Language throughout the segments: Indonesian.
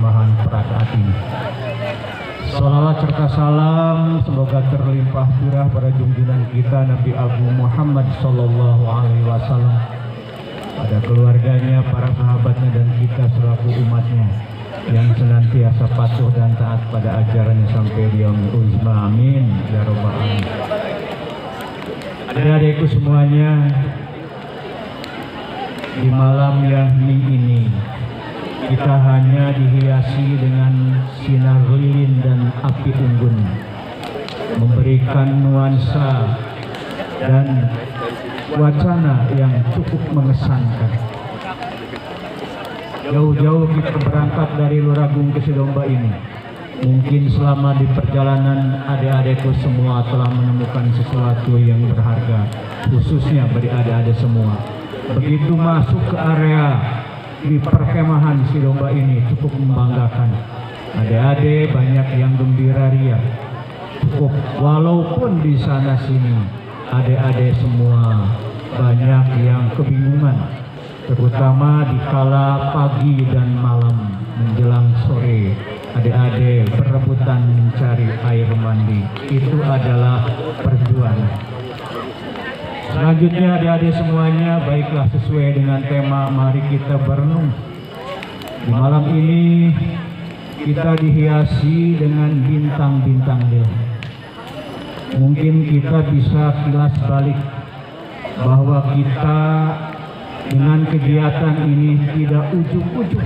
perkemahan perakaat ini. Salawat serta salam semoga terlimpah curah pada junjungan kita Nabi Agung Muhammad Sallallahu Alaihi Wasallam, pada keluarganya, para sahabatnya, dan kita selaku umatnya yang senantiasa patuh dan taat pada ajarannya sampai di yaumil uzma. Amin ya robbal alamin. Adik-adikku semuanya, di malam yang hening ini kita hanya dihiasi dengan sinar lilin dan api unggun, memberikan nuansa dan wacana yang cukup mengesankan. Jauh-jauh kita berangkat dari Luragung ke Sidomba ini. Mungkin selama di perjalanan adik-adikku semua telah menemukan sesuatu yang berharga, khususnya bagi adik-adik semua. Begitu masuk ke area di perkemahan Sidomba ini cukup membanggakan. Adik-adik banyak yang gembira ria. Cukup walaupun di sana sini adik-adik semua banyak yang kebingungan, terutama di kala pagi dan malam menjelang sore. Adik-adik berebutan mencari air mandi. Itu adalah perjuangan. Selanjutnya adik-adik semuanya, baiklah sesuai dengan tema mari kita berenung. Di malam ini kita dihiasi dengan bintang-bintang Dewa. Mungkin kita bisa kilas balik bahwa kita dengan kegiatan ini tidak ujuk-ujuk.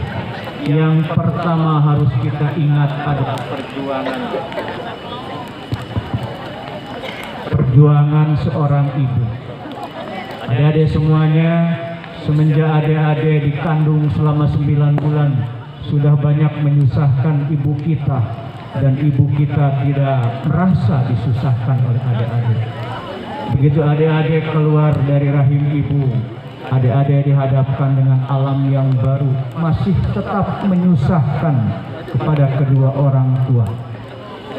Yang pertama harus kita ingat adalah perjuangan seorang ibu. Adik-adik semuanya, semenjak adik-adik dikandung selama 9 bulan, sudah banyak menyusahkan ibu kita, dan ibu kita tidak merasa disusahkan oleh adik-adik. Begitu adik-adik keluar dari rahim ibu, adik-adik dihadapkan dengan alam yang baru, masih tetap menyusahkan kepada kedua orang tua.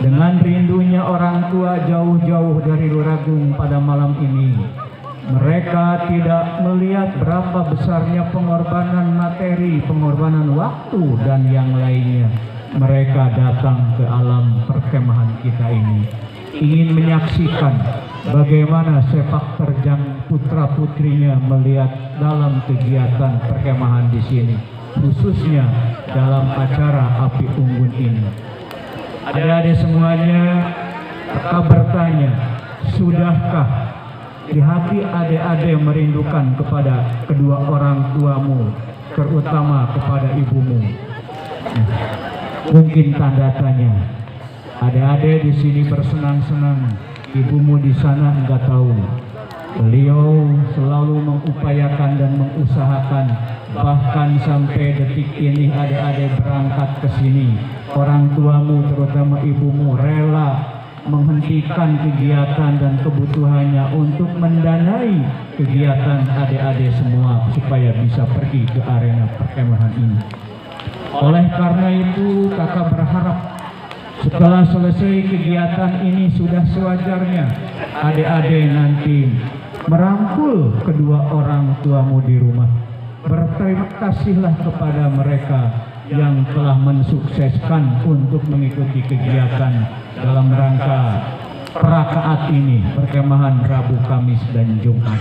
Dengan rindunya orang tua jauh-jauh dari Luragung pada malam ini, mereka tidak melihat berapa besarnya pengorbanan materi, pengorbanan waktu, dan yang lainnya. Mereka datang ke alam perkemahan kita ini, ingin menyaksikan bagaimana sepak terjang putra-putrinya melihat dalam kegiatan perkemahan di sini, khususnya dalam acara api unggun ini. Adik-adik semuanya, kakak bertanya, sudahkah di hati adik-adik merindukan kepada kedua orang tuamu, terutama kepada ibumu? Mungkin tanda tanya. Adik-adik di sini bersenang-senang, ibumu di sana enggak tahu. Beliau selalu mengupayakan dan mengusahakan, bahkan sampai detik ini adik-adik berangkat ke sini, orang tuamu terutama ibumu rela menghentikan kegiatan dan kebutuhannya untuk mendanai kegiatan adik-adik semua supaya bisa pergi ke arena perkemahan ini. Oleh karena itu kakak berharap setelah selesai kegiatan ini sudah sewajarnya adik-adik nanti merangkul kedua orang tuamu di rumah. Berterima kasihlah kepada mereka yang telah mensukseskan untuk mengikuti kegiatan dalam rangka perakaat ini, perkemahan Rabu, Kamis, dan Jumat.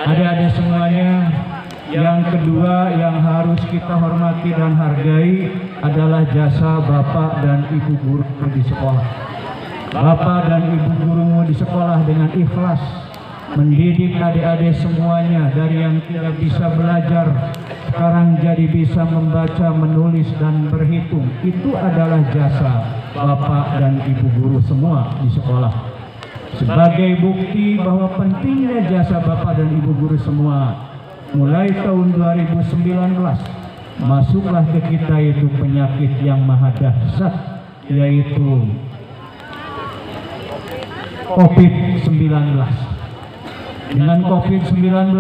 Adik-adik semuanya, yang kedua yang harus kita hormati dan hargai adalah jasa Bapak dan Ibu guru di sekolah. Bapak dan Ibu gurumu di sekolah dengan ikhlas mendidik adik-adik semuanya, dari yang tidak bisa belajar sekarang jadi bisa membaca, menulis, dan berhitung. Itu adalah jasa Bapak dan Ibu guru semua di sekolah. Sebagai bukti bahwa pentingnya jasa Bapak dan Ibu guru semua, mulai tahun 2019 masuklah ke kita itu penyakit yang maha dahsyat, yaitu COVID-19. Dengan COVID-19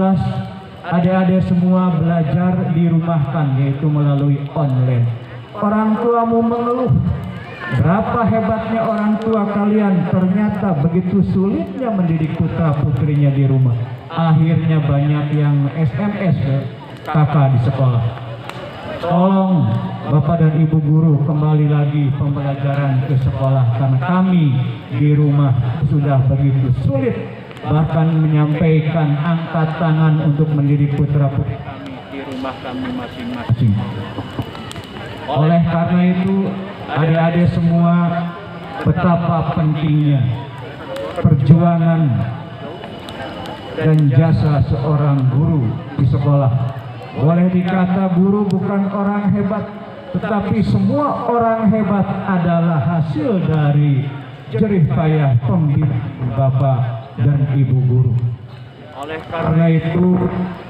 adik-adik semua belajar dirumahkan, yaitu melalui online. Orang tuamu mengeluh, berapa hebatnya orang tua kalian, ternyata begitu sulitnya mendidik putra putrinya di rumah. Akhirnya banyak yang SMS ke kakak di sekolah. Tolong Bapak dan Ibu guru kembali lagi pembelajaran ke sekolah, karena kami di rumah sudah begitu sulit bahkan menyampaikan angkat tangan untuk mendidik putra-putri kami di rumah kami masing-masing. Oleh karena itu, adik-adik semua, betapa pentingnya perjuangan dan jasa seorang guru di sekolah. Boleh dikata guru bukan orang hebat, tetapi semua orang hebat adalah hasil dari jerih payah pembinaan Bapak dan Ibu guru. Oleh karena itu,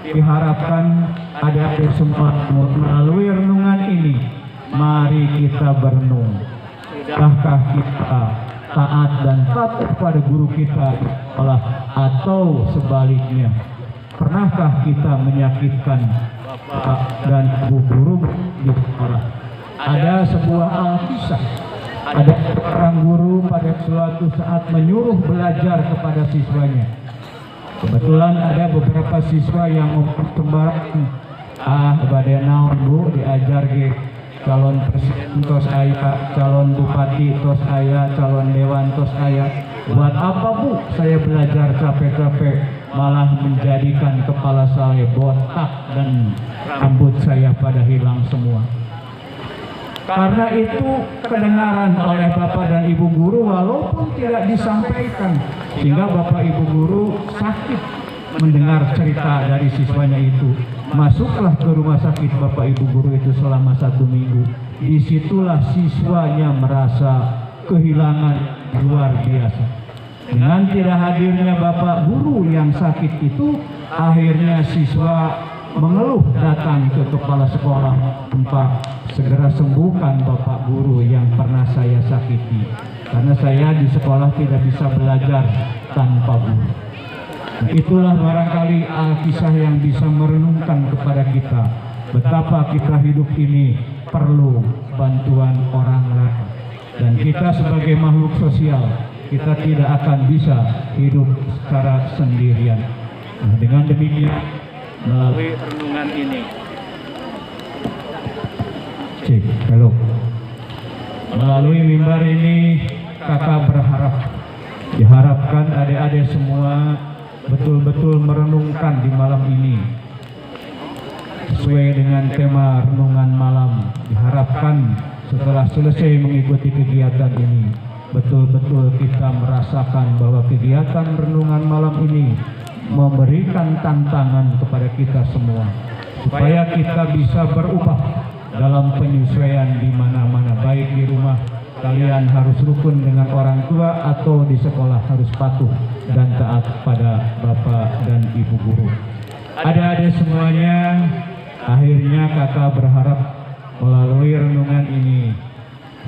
diharapkan adik-adik semua melalui renungan ini, mari kita berenung. Sudahkah kita taat dan patuh pada guru kita di sekolah, atau sebaliknya? Pernahkah kita menyakitkan Bapak dan Ibu guru di sekolah? Ada sebuah alkisah. Ada seorang guru pada suatu saat menyuruh belajar kepada siswanya. Kebetulan ada beberapa siswa yang sembarangan, badai naon bu, diajar ge calon presiden tos aya, calon bupati tos aya, calon dewan tos aya. Buat apa bu saya belajar capek-capek, malah menjadikan kepala saya botak dan rambut saya pada hilang semua. Karena itu kedengaran oleh Bapak dan Ibu guru walaupun tidak disampaikan, sehingga Bapak Ibu guru sakit mendengar cerita dari siswanya itu. Masuklah ke rumah sakit Bapak Ibu guru itu selama 1 minggu. Disitulah siswanya merasa kehilangan luar biasa. Dengan tidak hadirnya Bapak guru yang sakit itu, akhirnya siswa mengeluh datang ke kepala sekolah, Pak, segera sembuhkan Bapak guru yang pernah saya sakiti, karena saya di sekolah tidak bisa belajar tanpa guru. Itulah barangkali kisah yang bisa merenungkan kepada kita betapa kita hidup ini perlu bantuan orang lain, dan kita sebagai makhluk sosial, kita tidak akan bisa hidup secara sendirian. Nah, dengan demikian melalui renungan ini, melalui mimbar ini, kakak diharapkan adik-adik semua betul-betul merenungkan di malam ini sesuai dengan tema renungan malam. Diharapkan setelah selesai mengikuti kegiatan ini, betul-betul kita merasakan bahwa kegiatan renungan malam ini memberikan tantangan kepada kita semua, supaya kita bisa berubah dalam penyesuaian di mana-mana, baik di rumah kalian harus rukun dengan orang tua, atau di sekolah harus patuh dan taat pada Bapak dan Ibu guru. Adik-adik semuanya, akhirnya kakak berharap melalui renungan ini,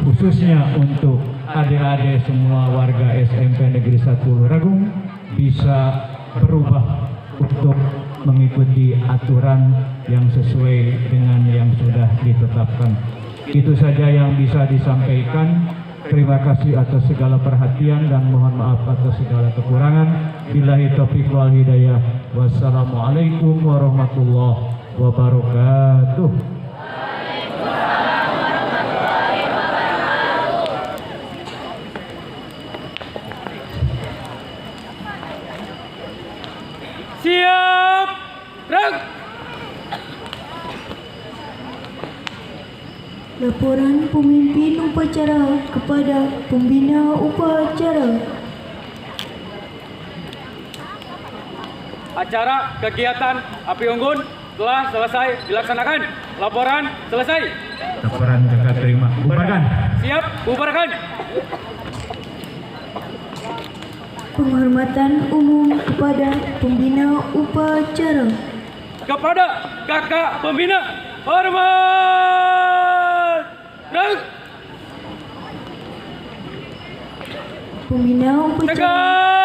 khususnya untuk adik-adik semua warga SMP Negeri 1 Ragung, bisa berubah untuk mengikuti aturan yang sesuai dengan yang sudah ditetapkan. Itu saja yang bisa disampaikan. Terima kasih atas segala perhatian dan mohon maaf atas segala kekurangan. Billahi taufiq wal hidayah. Wassalamualaikum warahmatullahi wabarakatuh. Siap, gerak. Laporan pemimpin upacara kepada pembina upacara. Acara kegiatan api unggun telah selesai dilaksanakan. Laporan selesai. Laporan kakak terima. Bubarkan. Siap, bubarkan. Penghormatan umum kepada pembina upacara. Kepada kakak pembina, hormat. Gerak. Pembina upacara. Tegak.